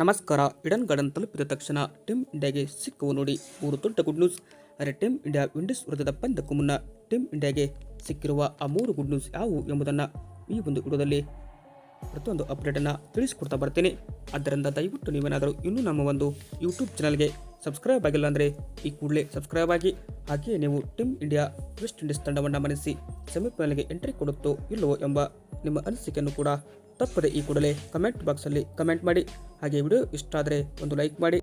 ನಮಸ್ಕಾರ. Eden garden ತಲುಪಿದ ತಕ್ಷಣ ಟೀಮ್ ಇಂಡಿಯಾಗೆ ಸಿಕ್ಕುವ ನೋಡಿ 3 ದೊಡ್ಡ ಗುಡ್ ನ್ಯೂಸ್. ಆದರೆ ಟೀಮ್ ಇಂಡಿಯಾ ವಿಂಡೀಸ್ ವಿರುದ್ಧದ ಪಂದ್ಯಕ್ಕೂ ಮುನ್ನ ಟೀಮ್ ಇಂಡಿಯಾಗೆ ಸಿಕ್ಕಿರುವ ಆ 3 ಗುಡ್ ನ್ಯೂಸ್ ಯಾವುವು ಎಂಬುದನ್ನು ಈ ಒಂದು ವಿಡಿಯೋದಲ್ಲಿ ಪ್ರತಿಯೊಂದು ಅಪ್ಡೇಟನ್ನು ತಿಳಿಸಿಕೊಡ್ತಾ ಬರ್ತೀನಿ. ಆದ್ದರಿಂದ ದಯವಿಟ್ಟು ನೀವೇನಾದರೂ ಇನ್ನೂ ನಮ್ಮ ಒಂದು ಯೂಟ್ಯೂಬ್ ಚಾನಲ್ಗೆ ಸಬ್ಸ್ಕ್ರೈಬ್ ಆಗಿಲ್ಲ ಅಂದರೆ ಈ ಕೂಡಲೇ ಸಬ್ಸ್ಕ್ರೈಬ್ ಆಗಿ. ಹಾಗೆಯೇ ನೀವು ಟೀಮ್ ಇಂಡಿಯಾ ವೆಸ್ಟ್ ಇಂಡೀಸ್ ತಂಡವನ್ನು ಮಣಿಸಿ ಸೆಮಿಫೈನಲ್ಗೆ ಎಂಟ್ರಿ ಕೊಡುತ್ತೋ ಇಲ್ಲವೋ ಎಂಬ ನಿಮ್ಮ ಅನಿಸಿಕೆಯನ್ನು ಕೂಡ ತಪ್ಪದೆ ಈ ಕೂಡಲೇ ಕಮೆಂಟ್ ಬಾಕ್ಸಲ್ಲಿ ಕಮೆಂಟ್ ಮಾಡಿ. ಹಾಗೆ ವಿಡಿಯೋ ಇಷ್ಟ ಆದರೆ ಒಂದು ಲೈಕ್ ಮಾಡಿ.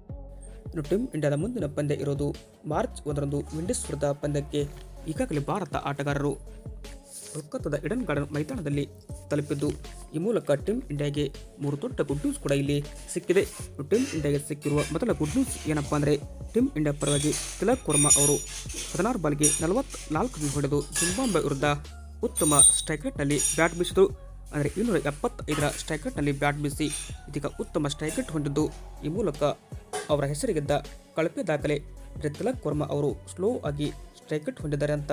ಇನ್ನು ಟೀಮ್ ಇಂಡಿಯಾದ ಮುಂದಿನ ಪಂದ್ಯ ಇರೋದು ಮಾರ್ಚ್ 1ರಂದು ವಿಂಡೀಸ್ ವಿರುದ್ಧ ಪಂದ್ಯಕ್ಕೆ ಈಗಾಗಲೇ ಭಾರತ ಆಟಗಾರರು ಕೋಲ್ಕತ್ತಾದ ಈಡನ್ ಗಾರ್ಡನ್ ಮೈದಾನದಲ್ಲಿ ತಲುಪಿದ್ದು, ಈ ಮೂಲಕ ಟೀಮ್ ಇಂಡಿಯಾಗೆ 3 ದೊಡ್ಡ ಗುಡ್ ನ್ಯೂಸ್ ಕೂಡ ಇಲ್ಲಿ ಸಿಕ್ಕಿದೆ. ಟೀಮ್ ಇಂಡಿಯಾಗೆ ಸಿಕ್ಕಿರುವ ಮೊದಲ ಗುಡ್ ನ್ಯೂಸ್ ಏನಪ್ಪಾ ಅಂದರೆ, ಟೀಮ್ ಇಂಡಿಯಾ ಪರವಾಗಿ ತಿಲಕ್ ವರ್ಮಾ ಅವರು 16 ಬಾಲ್ಗೆ 44 ರನ್ ಹೊಡೆದು ಜಿಂಬಾಬ್ವೆ ವಿರುದ್ಧ ಉತ್ತಮ ಸ್ಟ್ರೈಕ್ ರೇಟ್ನಲ್ಲಿ ಬ್ಯಾಟ್ ಬೀಸಿದರು. ಅಂದರೆ 275ರ ಸ್ಟ್ರೈಕ್ ರೇಟ್ನಲ್ಲಿ ಬ್ಯಾಟ್ ಬೀಸಿ ಇದೀಗ ಉತ್ತಮ ಸ್ಟ್ರೈಕ್ ರೇಟ್ ಹೊಂದಿದ್ದು, ಈ ಮೂಲಕ ಅವರ ಹೆಸರಿಗಿದ್ದ ಕಳಪೆ ದಾಖಲೆ ತಿಲಕ್ ವರ್ಮಾ ಅವರು ಸ್ಲೋ ಆಗಿ ಸ್ಟ್ರೈಕ್ ರೇಟ್ ಹೊಂದಿದ್ದಾರೆ ಅಂತ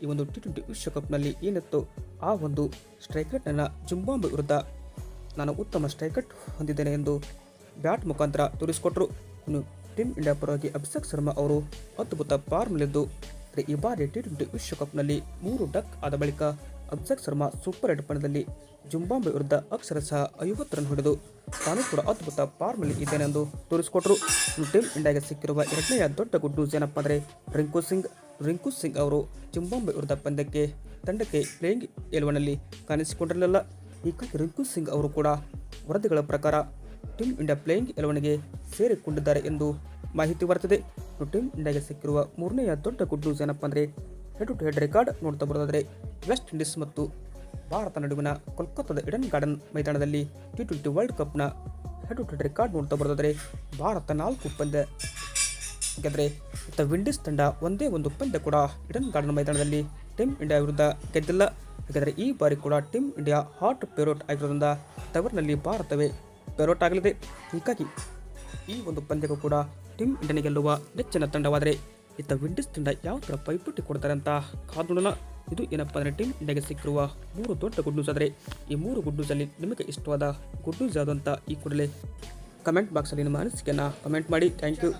ಈ ಒಂದು T20 ವಿಶ್ವಕಪ್ನಲ್ಲಿ ಏನಿತ್ತು ಆ ಒಂದು ಸ್ಟ್ರೈಕ್ ರೇಟ್ನ ಜಿಂಬಾಬ್ವೆ ವಿರುದ್ಧ ನಾನು ಉತ್ತಮ ಸ್ಟ್ರೈಕ್ ರೇಟ್ ಹೊಂದಿದ್ದೇನೆ ಎಂದು ಬ್ಯಾಟ್ ಮುಖಾಂತರ ತೋರಿಸಿಕೊಟ್ರು. ಇನ್ನು ಟೀಮ್ ಇಂಡಿಯಾ ಪರವಾಗಿ ಅಭಿಷೇಕ್ ಶರ್ಮಾ ಅವರು ಅದ್ಭುತ ಫಾರ್ಮ್ನಲ್ಲಿದ್ದು, ಈ ಬಾರಿ T20 ವಿಶ್ವಕಪ್ನಲ್ಲಿ 3 ಡಕ್ ಆದ ಬಳಿಕ ಅಭಿಷೇಕ್ ಶರ್ಮಾ ಸೂಪರ್ 8 ಪಂದ್ಯದಲ್ಲಿ ಜಿಂಬಾಬ್ವೆ ವಿರುದ್ಧ ಅಕ್ಷರಶಃ 50 ರನ್ ಹೊಡೆದು ತಾನು ಕೂಡ ಅದ್ಭುತ ಫಾರ್ಮ್ನಲ್ಲಿ ಇದ್ದೇನೆ ಎಂದು ತೋರಿಸಿಕೊಟ್ರು. ಟೀಮ್ ಇಂಡಿಯಾಗೆ ಸಿಕ್ಕಿರುವ ಎರಡನೆಯ ದೊಡ್ಡ ಗುಡ್ ನ್ಯೂಸ್ ಏನಪ್ಪ ಅಂದರೆ, ರಿಂಕು ಸಿಂಗ್ ಅವರು ಜಿಂಬಾಬ್ವೆ ವಿರುದ್ಧ ತಂಡಕ್ಕೆ ಪ್ಲೇಯಿಂಗ್ 11ನಲ್ಲಿ ಕಾಣಿಸಿಕೊಂಡಿರಲಿಲ್ಲ. ಹೀಗಾಗಿ ರಿಂಕು ಸಿಂಗ್ ಅವರು ಕೂಡ ವರದಿಗಳ ಪ್ರಕಾರ ಟೀಮ್ ಇಂಡಿಯಾ ಪ್ಲೇಯಿಂಗ್ 11ಗೆ ಸೇರಿಕೊಂಡಿದ್ದಾರೆ ಎಂದು ಮಾಹಿತಿ ಬರುತ್ತದೆ. ಟೀಮ್ ಇಂಡಿಯಾಗೆ ಸಿಕ್ಕಿರುವ ಮೂರನೆಯ ದೊಡ್ಡ ಗುಡ್ ನ್ಯೂಸ್ ಏನಪ್ಪ ಅಂದರೆ, ಹೆಡ್ ಟು ಹೆಡ್ ರೆಕಾರ್ಡ್ ನೋಡ್ತಾ ಬರೋದಾದರೆ ವೆಸ್ಟ್ ಇಂಡೀಸ್ ಮತ್ತು ಭಾರತ ನಡುವಿನ ಕೋಲ್ಕತ್ತಾದ ಈಡನ್ ಗಾರ್ಡನ್ ಮೈದಾನದಲ್ಲಿ T20 ವರ್ಲ್ಡ್ ಕಪ್ನ ಹೆಡ್ ಟು ಹೆಡ್ ರೆಕಾರ್ಡ್ ನೋಡ್ತಾ ಬರೋದಾದರೆ ಭಾರತ 4 ಪಂದ್ಯ ಗೆದ್ದರೆ ವಿಂಡೀಸ್ ತಂಡ ಒಂದೇ ಒಂದು ಪಂದ್ಯ ಕೂಡ ಈಡನ್ ಗಾರ್ಡನ್ ಮೈದಾನದಲ್ಲಿ ಟೀಮ್ ಇಂಡಿಯಾ ವಿರುದ್ಧ ಗೆದ್ದಿಲ್ಲ. ಹಾಗಾದರೆ ಈ ಬಾರಿ ಕೂಡ ಟೀಮ್ ಇಂಡಿಯಾ ಹಾಟ್ ಫೇವರೇಟ್ ಆಗಿರೋದ್ರಿಂದ ತವರಿನಲ್ಲಿ ಭಾರತವೇ ಫೇವರೇಟ್ ಆಗಲಿದೆ. ಹೀಗಾಗಿ ಈ ಒಂದು ಪಂದ್ಯಕ್ಕೂ ಕೂಡ ಟೀಮ್ ಇಂಡಿಯಾಗೆ ಗೆಲ್ಲುವ ನೆಚ್ಚಿನ ತಂಡವಾದರೆ ವಿಂಡೀಸ್ ತಂಡ ಯಾವ ಥರ ಪೈಪೋಟಿ ಕೊಡ್ತಾರೆ ಅಂತ ಕಾದು ನೋಡೋಣ. ಇದು ಏನಪ್ಪ ಅಂದರೆ ಟೀಮ್ ಇಂಡಿಯಾಗೆ ಸಿಕ್ಕಿರುವ 3 ದೊಡ್ಡ ಗುಡ್ ನ್ಯೂಸ್. ಆದರೆ ಈ 3 ಗುಡ್ ನ್ಯೂಸಲ್ಲಿ ನಿಮಗೆ ಇಷ್ಟವಾದ ಗುಡ್ ನ್ಯೂಸ್ ಯಾವುದು ಅಂತ ಈ ಕೂಡಲೇ ಕಮೆಂಟ್ ಬಾಕ್ಸಲ್ಲಿ ನಿಮ್ಮ ಅನಿಸಿಕೆಯನ್ನು ಕಮೆಂಟ್ ಮಾಡಿ. Thank you.